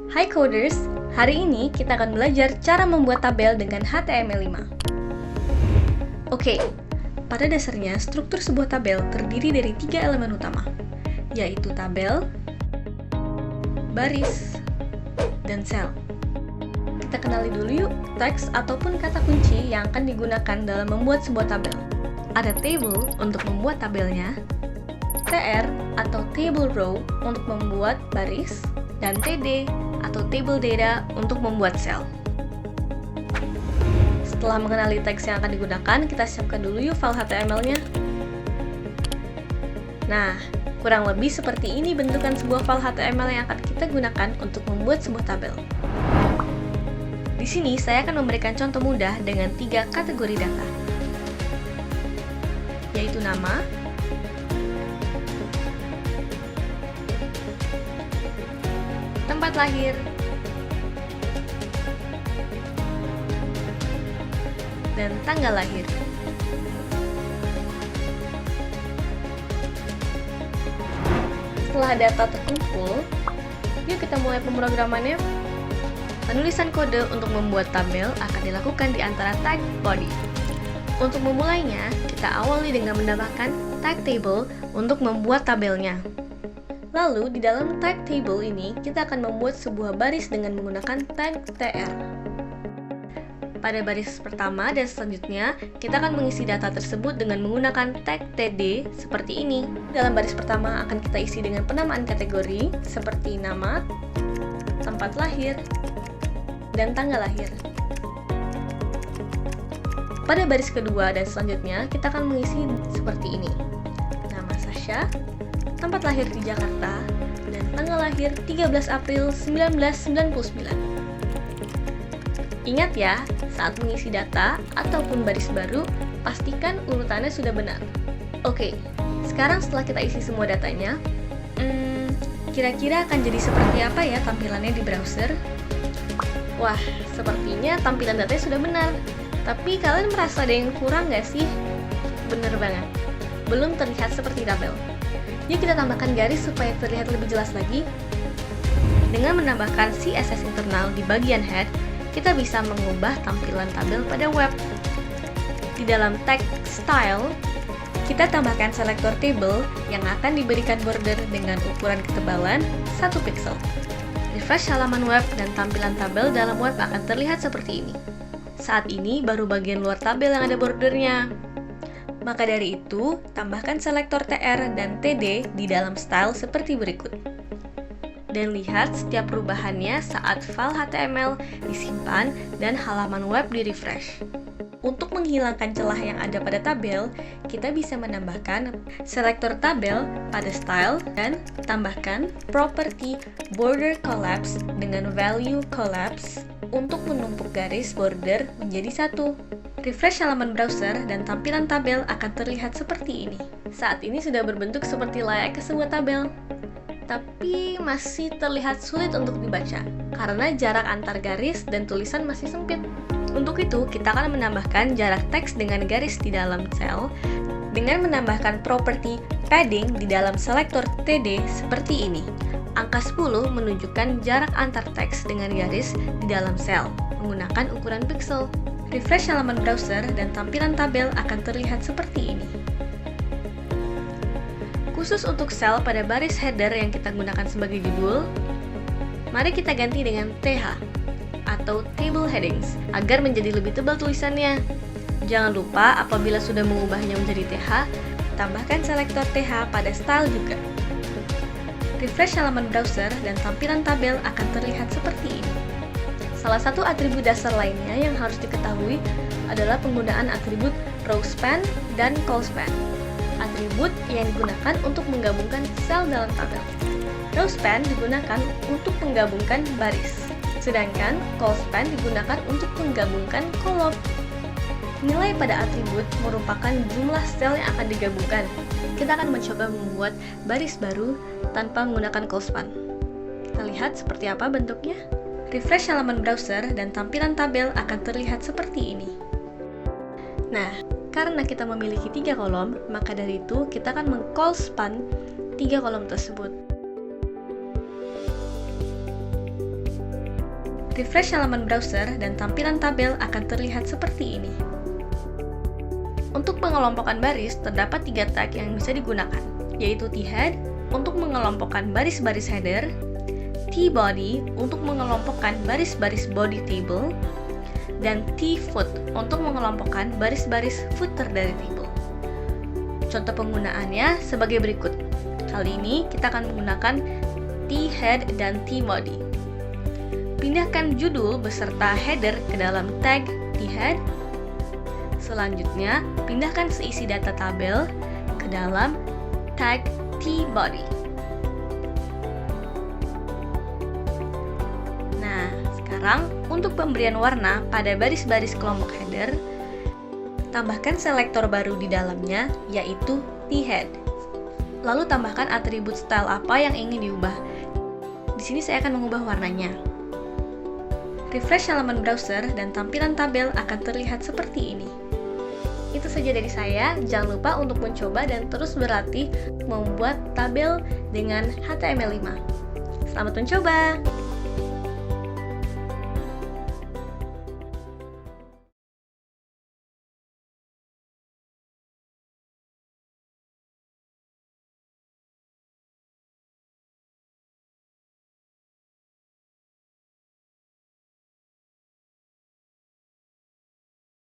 Hai coders, hari ini kita akan belajar cara membuat tabel dengan HTML5. Oke, pada dasarnya struktur sebuah tabel terdiri dari 3 elemen utama, yaitu tabel, baris, dan sel. Kita kenali dulu yuk teks ataupun kata kunci yang akan digunakan dalam membuat sebuah tabel. Ada table untuk membuat tabelnya, TR atau table row untuk membuat baris, dan TD atau table data untuk membuat sel. Setelah mengenali teks yang akan digunakan, kita siapkan dulu yuk file HTML-nya. Nah, kurang lebih seperti ini bentukan sebuah file HTML yang akan kita gunakan untuk membuat sebuah tabel. Di sini saya akan memberikan contoh mudah dengan 3 kategori data, yaitu nama, tempat lahir, dan tanggal lahir. Setelah data terkumpul, yuk kita mulai pemrogramannya. Penulisan kode untuk membuat tabel akan dilakukan di antara tag body. Untuk memulainya, kita awali dengan menambahkan tag table untuk membuat tabelnya. Lalu, di dalam tag table ini, kita akan membuat sebuah baris dengan menggunakan tag tr. Pada baris pertama dan selanjutnya, kita akan mengisi data tersebut dengan menggunakan tag td seperti ini. Dalam baris pertama akan kita isi dengan penamaan kategori seperti nama, tempat lahir, dan tanggal lahir. Pada baris kedua dan selanjutnya, kita akan mengisi seperti ini. Nama Sasha, tempat lahir di Jakarta, dan tanggal lahir 13 April 1999. Ingat ya, saat mengisi data ataupun baris baru, pastikan urutannya sudah benar. Oke, sekarang setelah kita isi semua datanya, kira-kira akan jadi seperti apa ya tampilannya di browser? Wah, sepertinya tampilan datanya sudah benar. Tapi kalian merasa ada yang kurang nggak sih? Bener banget, belum terlihat seperti tabel. Yuk kita tambahkan garis supaya terlihat lebih jelas lagi. Dengan menambahkan CSS internal di bagian head, kita bisa mengubah tampilan tabel pada web. Di dalam tag style, kita tambahkan selektor table yang akan diberikan border dengan ukuran ketebalan 1 pixel. Refresh halaman web dan tampilan tabel dalam web akan terlihat seperti ini. Saat ini baru bagian luar tabel yang ada bordernya. Maka dari itu, tambahkan selektor TR dan TD di dalam style seperti berikut. Dan lihat setiap perubahannya saat file HTML disimpan dan halaman web di-refresh. Untuk menghilangkan celah yang ada pada tabel, kita bisa menambahkan selektor tabel pada style dan tambahkan property border collapse dengan value collapse untuk menumpuk garis border menjadi satu. Refresh halaman browser dan tampilan tabel akan terlihat seperti ini. Saat ini sudah berbentuk seperti layaknya sebuah tabel, tapi masih terlihat sulit untuk dibaca karena jarak antar garis dan tulisan masih sempit. Untuk itu, kita akan menambahkan jarak teks dengan garis di dalam sel dengan menambahkan property padding di dalam selektor TD seperti ini. Angka 10 menunjukkan jarak antar teks dengan garis di dalam sel menggunakan ukuran pixel. Refresh halaman browser dan tampilan tabel akan terlihat seperti ini. Khusus untuk sel pada baris header yang kita gunakan sebagai judul, mari kita ganti dengan TH atau Table Headings agar menjadi lebih tebal tulisannya. Jangan lupa apabila sudah mengubahnya menjadi TH, tambahkan selektor TH pada style juga. Refresh halaman browser dan tampilan tabel akan terlihat seperti ini. Salah satu atribut dasar lainnya yang harus diketahui adalah penggunaan atribut row span dan col span. Atribut yang digunakan untuk menggabungkan sel dalam tabel. Row span digunakan untuk menggabungkan baris, sedangkan col span digunakan untuk menggabungkan kolom. Nilai pada atribut merupakan jumlah sel yang akan digabungkan. Kita akan mencoba membuat baris baru tanpa menggunakan col span. Kita lihat seperti apa bentuknya. Refresh halaman browser dan tampilan tabel akan terlihat seperti ini. Nah, karena kita memiliki 3 kolom, maka dari itu kita akan meng-col span 3 kolom tersebut. Refresh halaman browser dan tampilan tabel akan terlihat seperti ini. Untuk mengelompokkan baris, terdapat 3 tag yang bisa digunakan, yaitu T-head untuk mengelompokkan baris-baris header, T-body untuk mengelompokkan baris-baris body table, dan T-foot untuk mengelompokkan baris-baris footer dari table. Contoh penggunaannya sebagai berikut. Kali ini kita akan menggunakan T-head dan T-body. Pindahkan judul beserta header ke dalam tag T-head. Selanjutnya, pindahkan seisi data tabel ke dalam tag T-body. Nah, sekarang untuk pemberian warna pada baris-baris kelompok header, tambahkan selektor baru di dalamnya, yaitu T-head. Lalu tambahkan atribut style apa yang ingin diubah. Di sini saya akan mengubah warnanya. Refresh halaman browser dan tampilan tabel akan terlihat seperti ini. Itu saja dari saya, jangan lupa untuk mencoba dan terus berlatih membuat tabel dengan HTML5. Selamat mencoba!